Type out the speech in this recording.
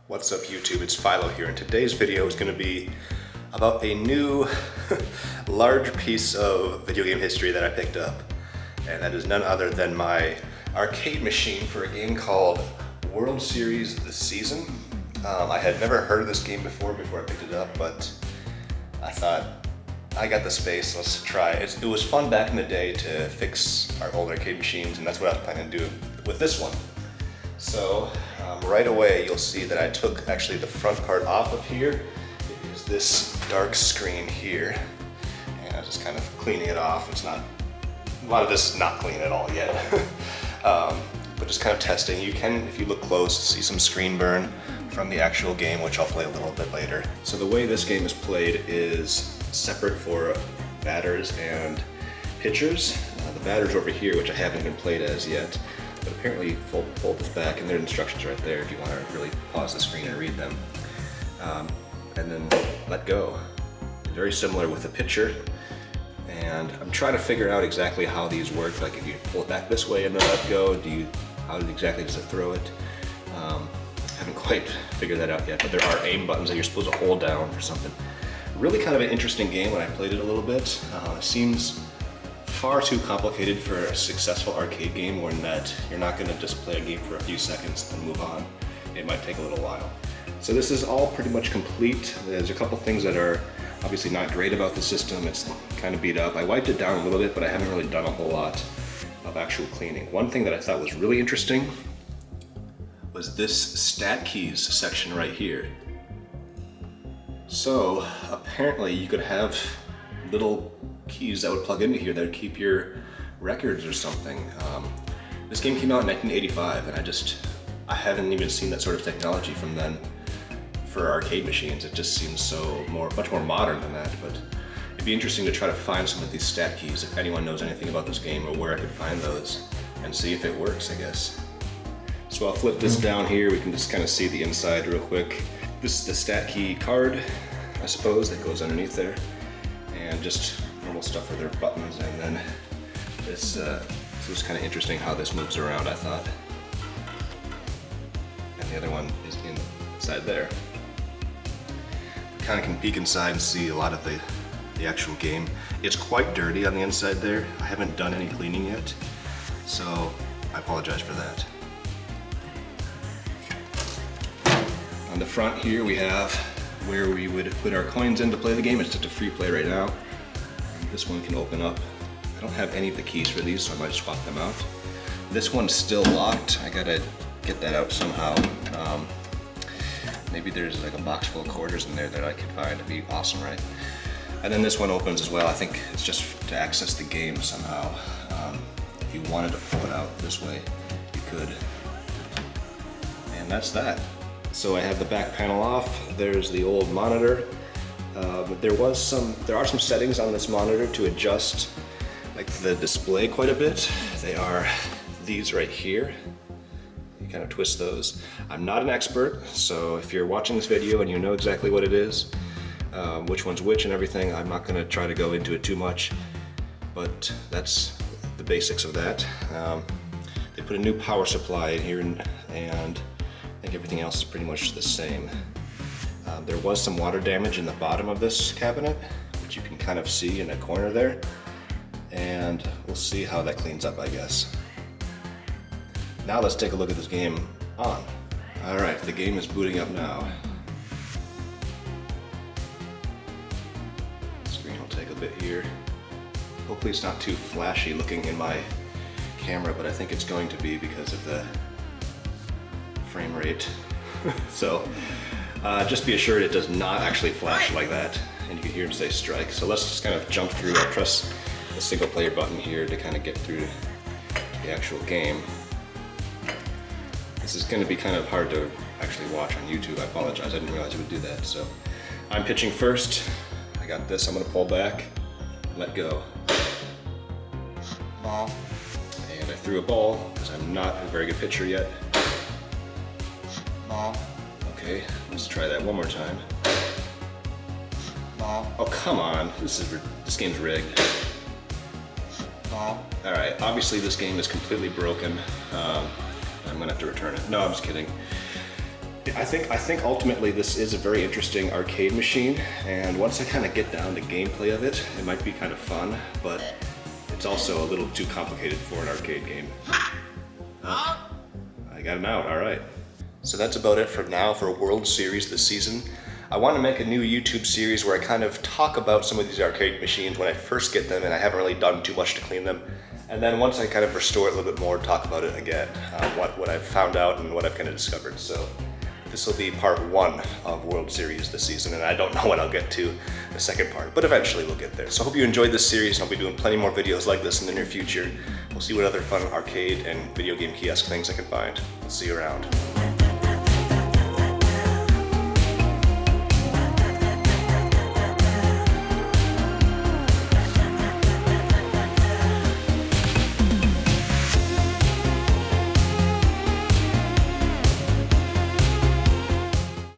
What's up YouTube, it's Philo here, and today's video is going to be about a new large piece of video game history that I picked up, and that is none other than my arcade machine for a game called World Series The Season. I had never heard of this game before I picked it up, but I thought, I got the space, let's try it. It was fun back in the day to fix our old arcade machines, and that's what I was planning to do with this one. So right away you'll see that I took actually the front part off of here. It is this dark screen here, and I was just kind of cleaning it off. It's not, a lot of this is not clean at all yet. But just kind of testing. You can, if you look close, see some screen burn from the actual game, which I'll play a little bit later. So the way this game is played is separate for batters and pitchers. The batter's over here, which I haven't even played as yet. But apparently fold this back, and there are instructions right there if you want to really pause the screen and read them. And then let go. Very similar with the pitcher. And I'm trying to figure out exactly how these work. Like if you pull it back this way and then let go, how exactly does it throw it? I haven't quite figured that out yet, but there are aim buttons that you're supposed to hold down for something. Really kind of an interesting game when I played it a little bit. It seems far too complicated for a successful arcade game, or in that you're not going to just play a game for a few seconds and move on. It might take a little while. So this is all pretty much complete. There's a couple things that are obviously not great about the system. It's kind of beat up. I wiped it down a little bit, but I haven't really done a whole lot of actual cleaning. One thing that I thought was really interesting was this stat keys section right here. So apparently you could have little keys that would plug into here that would keep your records or something. This game came out in 1985, and I haven't even seen that sort of technology from then for arcade machines. It just seems so much more modern than that, but it'd be interesting to try to find some of these stat keys if anyone knows anything about this game or where I could find those and see if it works, I guess. So I'll flip this down here. We can just kind of see the inside real quick. This is the stat key card, I suppose, that goes underneath there, and just normal stuff for their buttons. And then this was kind of interesting how this moves around, I thought. And the other one is inside there. You kind of can peek inside and see a lot of the actual game. It's quite dirty on the inside there. I haven't done any cleaning yet, so I apologize for that. On the front here we have where we would put our coins in to play the game. It's just a free play right now. This one can open up. I don't have any of the keys for these, so I might swap them out. This one's still locked. I gotta get that out somehow. Maybe there's like a box full of quarters in there that I could find. It'd be awesome, right? And then this one opens as well. I think it's just to access the game somehow. If you wanted to pull it out this way, you could. And that's that. So I have the back panel off. There's the old monitor. There are some settings on this monitor to adjust like the display quite a bit. They are these right here. You kind of twist those. I'm not an expert, so if you're watching this video and you know exactly what it is, which one's which and everything, I'm not going to try to go into it too much, but that's the basics of that. They put a new power supply in here, and I think everything else is pretty much the same. There was some water damage in the bottom of this cabinet, which you can kind of see in a corner there, and we'll see how that cleans up, I guess. Now let's take a look at this game on. Alright, the game is booting up now. The screen will take a bit here. Hopefully it's not too flashy looking in my camera, but I think it's going to be because of the frame rate. So just be assured it does not actually flash like that, and you can hear him say strike. So let's just kind of jump through. I'll press the single player button here to kind of get through the actual game. This is going to be kind of hard to actually watch on YouTube. I apologize, I didn't realize it would do that. So I'm pitching first. I got this. I'm going to pull back, let go. Ball. And I threw a ball because I'm not a very good pitcher yet. Ball. Okay, let's try that one more time. Ball. Oh, come on. This game's rigged. Ball. All right, obviously this game is completely broken. I'm gonna have to return it. No, I'm just kidding. I think ultimately this is a very interesting arcade machine, and once I kind of get down to gameplay of it, it might be kind of fun, but it's also a little too complicated for an arcade game. Oh, I got him out, all right. So that's about it for now for World Series this season. I want to make a new YouTube series where I kind of talk about some of these arcade machines when I first get them, and I haven't really done too much to clean them. And then once I kind of restore it a little bit more, talk about it again, what I've found out and what I've kind of discovered. So this will be part 1 of World Series this season, and I don't know when I'll get to the second part, but eventually we'll get there. So I hope you enjoyed this series, and I'll be doing plenty more videos like this in the near future. We'll see what other fun arcade and video game kiosk things I can find. I'll see you around.